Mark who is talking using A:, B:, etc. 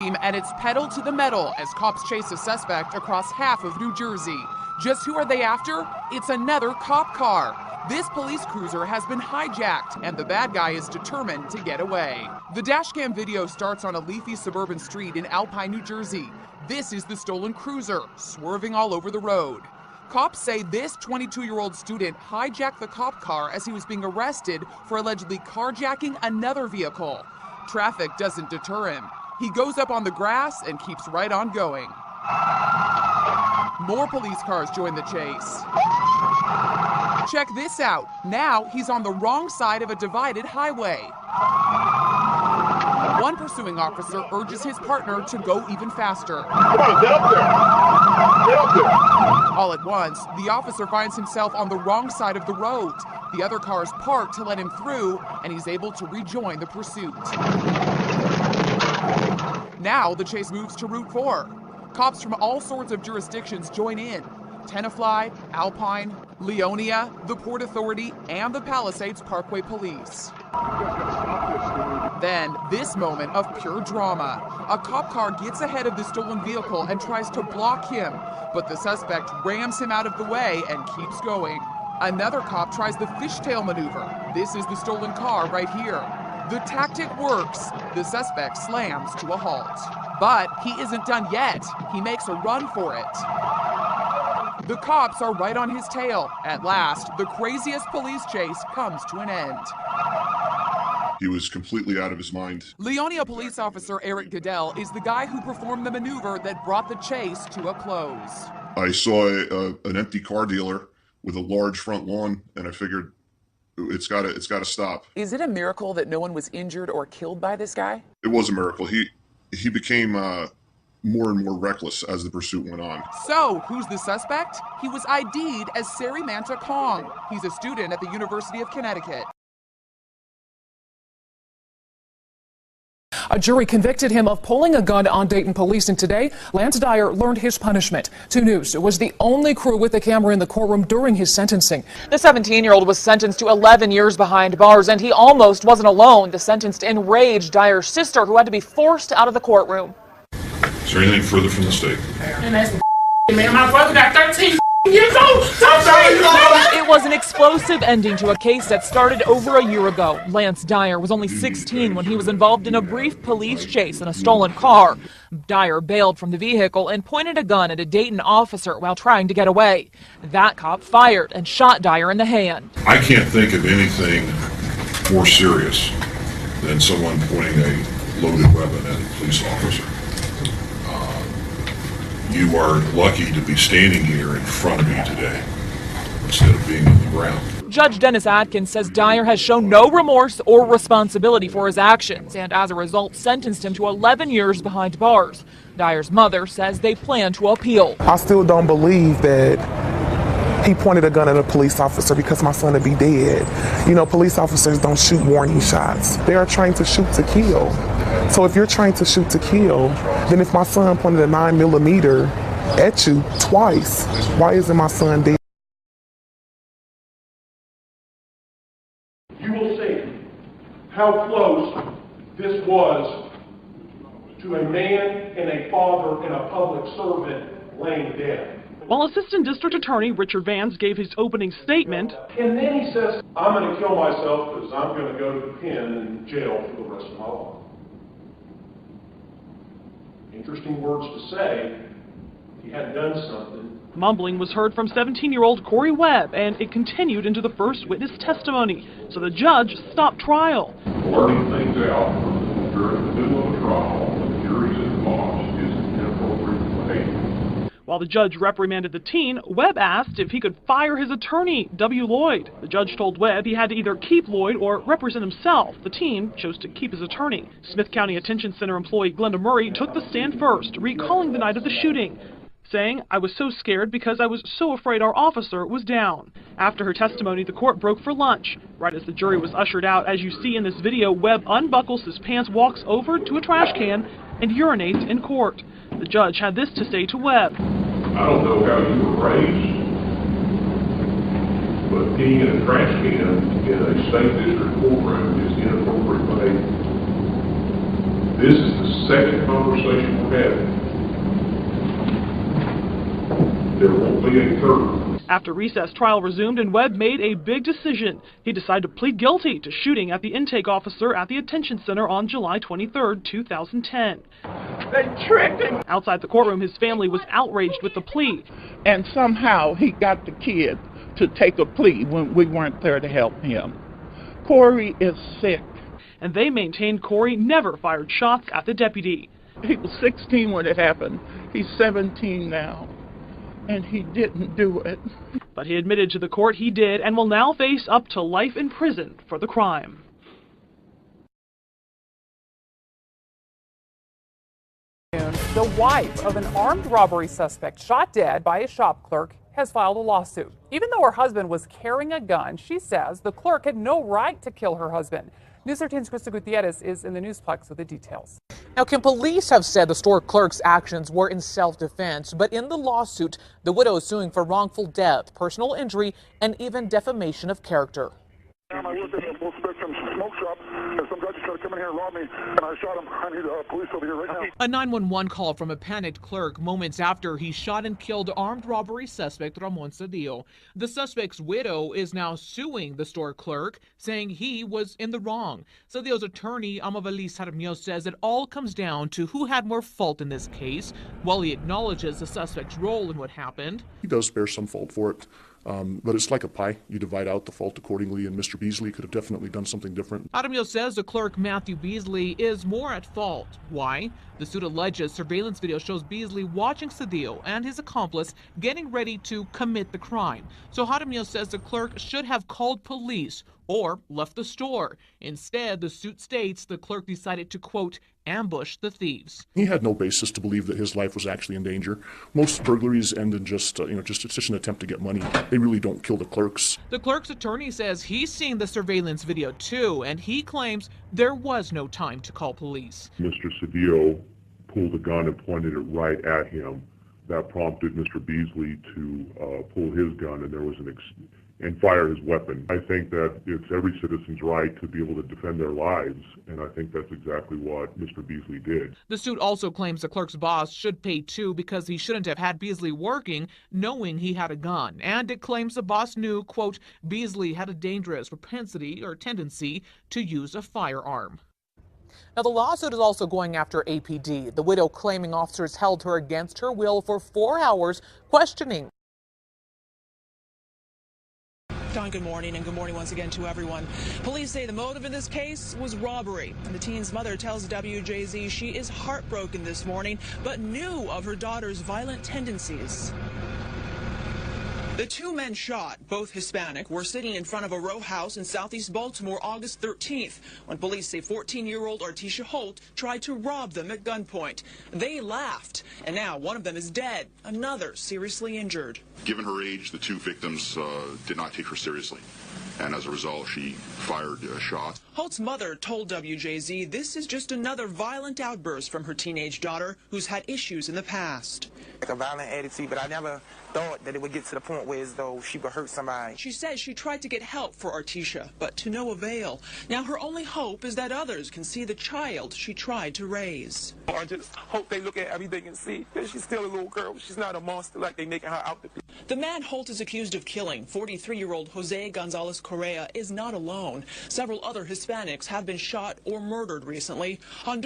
A: And it's pedal to the metal as cops chase a suspect across half of New Jersey. Just who are they after? It's another cop car. This police cruiser has been hijacked, and the bad guy is determined to get away. The dashcam video starts on a leafy suburban street in Alpine, New Jersey. This is the stolen cruiser, swerving all over the road. Cops say this 22-year-old student hijacked the cop car as he was being arrested for allegedly carjacking another vehicle. Traffic doesn't deter him. He goes up on the grass and keeps right on going. More police cars join the chase. Check this out. Now he's on the wrong side of a divided highway. One pursuing officer urges his partner to go even faster.
B: Come on, get up there. Get up there.
A: All at once, the officer finds himself on the wrong side of the road. The other cars park to let him through, and he's able to rejoin the pursuit. Now the chase moves to Route 4. Cops from all sorts of jurisdictions join in. Tenafly, Alpine, Leonia, the Port Authority, and the Palisades Parkway Police. Then, this moment of pure drama. A cop car gets ahead of the stolen vehicle and tries to block him, but the suspect rams him out of the way and keeps going. Another cop tries the fishtail maneuver. This is the stolen car right here. The tactic works. The suspect slams to a halt. But he isn't done yet. He makes a run for it. The cops are right on his tail. At last, the craziest police chase comes to an end.
B: He was completely out of his mind.
A: Leonia police officer Eric Goodell is the guy who performed the maneuver that brought the chase to a close.
B: I saw an empty car dealer with a large front lawn, and I figured it's got to stop.
A: Is it a miracle that no one was injured or killed by this guy?
B: It was a miracle. He became more and more reckless as the pursuit went on.
A: So, who's the suspect? He was ID'd as Sari Manta Kong. He's a student at the University of Connecticut.
C: A jury convicted him of pulling a gun on Dayton police, and today, Lance Dyer learned his punishment. 2 News was the only crew with a camera in the courtroom during his sentencing.
D: The 17-year-old was sentenced to 11 years behind bars, and he almost wasn't alone. The sentence enraged Dyer's sister, who had to be forced out of the courtroom.
B: Is there anything further from the state?
E: And that's man, my brother got 13 years old.
D: It was an explosive ending to a case that started over a year ago. Lance Dyer was only 16 when he was involved in a brief police chase in a stolen car. Dyer bailed from the vehicle and pointed a gun at a Dayton officer while trying to get away. That cop fired and shot Dyer in the hand.
B: I can't think of anything more serious than someone pointing a loaded weapon at a police officer. You are lucky to be standing here in front of me today instead of being on the ground.
D: Judge Dennis Atkins says Dyer has shown no remorse or responsibility for his actions, and as a result sentenced him to 11 years behind bars. Dyer's mother says they plan to appeal.
F: I still don't believe that he pointed a gun at a police officer because my son would be dead. You know, police officers don't shoot warning shots. They are trained to shoot to kill. So if you're trying to shoot to kill, then if my son pointed a 9mm at you twice, why isn't my son dead?
G: You will see how close this was to a man and a father and a public servant laying dead.
H: While Assistant District Attorney Richard Vance gave his opening statement,
G: and then he says, I'm going to kill myself because I'm going to go to the pen and jail for the rest of my life. Interesting words to say. He had done something.
H: mumbling was heard from 17-year-old Corey Webb, and it continued into the first witness testimony, so the judge stopped trial.
B: Blurting things out during the middle of a trial when the jury is involved is inappropriate behavior.
H: While the judge reprimanded the teen, Webb asked if he could fire his attorney, W. Lloyd. The judge told Webb he had to either keep Lloyd or represent himself. The teen chose to keep his attorney. Smith County Attention Center employee Glenda Murray took the stand first, recalling the night of the shooting, saying, "I was so scared because I was so afraid our officer was down." After her testimony, the court broke for lunch. Right as the jury was ushered out, as you see in this video, Webb unbuckles his pants, walks over to a trash can, and urinates in court. The judge had this to say to Webb.
B: I don't know how you were raised, but peeing in a trash can in a state district courtroom is inappropriate behavior.
G: This is the second conversation we're having. There won't be a third.
H: After recess, trial resumed and Webb made a big decision. He decided to plead guilty to shooting at the intake officer at the detention center on July 23, 2010.
E: They tricked him.
H: Outside the courtroom, his family was outraged with the plea.
E: And somehow he got the kid to take a plea when we weren't there to help him. Corey is sick.
H: And they maintained Corey never fired shots at the deputy.
E: He was 16 when it happened. He's 17 now. And he didn't do it.
H: But he admitted to the court he did and will now face up to life in prison for the crime.
C: The wife of an armed robbery suspect shot dead by a shop clerk has filed a lawsuit. Even though her husband was carrying a gun, she says the clerk had no right to kill her husband. News 13's Krista Gutierrez is in the Newsplex with the details.
I: Now, Kim, police have said the store clerk's actions were in self-defense, but in the lawsuit, the widow is suing for wrongful death, personal injury, and even defamation of character.
J: I worked at a full-spectrum smoke shop, and some guy just tried to come in here and rob me, and I shot him. I need police over here right now.
I: A 911 call from a panicked clerk moments after he shot and killed armed robbery suspect Ramon Cedillo. The suspect's widow is now suing the store clerk, saying he was in the wrong. Cedillo's attorney, Amavelis Jaramillo, says it all comes down to who had more fault in this case. While he acknowledges the suspect's role in what happened,
K: he does bear some fault for it. But it's like a pie. You divide out the fault accordingly, and Mr. Beasley could have definitely done something different.
I: Jaramillo says the clerk, Matthew Beasley, is more at fault. Why? The suit alleges surveillance video shows Beasley watching Cedillo and his accomplice getting ready to commit the crime. So Jaramillo says the clerk should have called police or left the store. Instead, the suit states the clerk decided to, quote, ambush the thieves.
K: He had no basis to believe that his life was actually in danger. Most burglaries end in just it's just an attempt to get money. They really don't kill the clerks.
I: The clerk's attorney says he's seen the surveillance video too, and he claims there was no time to call police.
B: Mr. Cedillo pulled a gun and pointed it right at him. That prompted Mr. Beasley to pull his gun, and there was and fire his weapon. I think that it's every citizen's right to be able to defend their lives, and I think that's exactly what Mr. Beasley did.
I: The suit also claims the clerk's boss should pay too because he shouldn't have had Beasley working knowing he had a gun. And it claims the boss knew, quote, Beasley had a dangerous propensity or tendency to use a firearm. Now, the lawsuit is also going after APD, the widow claiming officers held her against her will for 4 hours, questioning.
L: Don, good morning, and good morning once again to everyone. Police say the motive in this case was robbery. And the teen's mother tells WJZ she is heartbroken this morning, but knew of her daughter's violent tendencies. The two men shot, both Hispanic, were sitting in front of a row house in southeast Baltimore August 13th when police say 14-year-old Artisha Holt tried to rob them at gunpoint. They laughed, and now one of them is dead, another seriously injured.
M: Given her age, the two victims did not take her seriously, and as a result, she fired shots.
L: Holt's mother told WJZ this is just another violent outburst from her teenage daughter who's had issues in the past.
N: Like a violent attitude, but I never thought that it would get to the point where as though she would hurt somebody.
L: She says she tried to get help for Artisha, but to no avail. Now her only hope is that others can see the child she tried to raise.
N: I just hope they look at everything and see that she's still a little girl. She's not a monster like they making her out to be.
L: The man Holt is accused of killing, 43-year-old Jose Gonzalez Correa, is not alone. Several other Hispanics have been shot or murdered recently. Honduras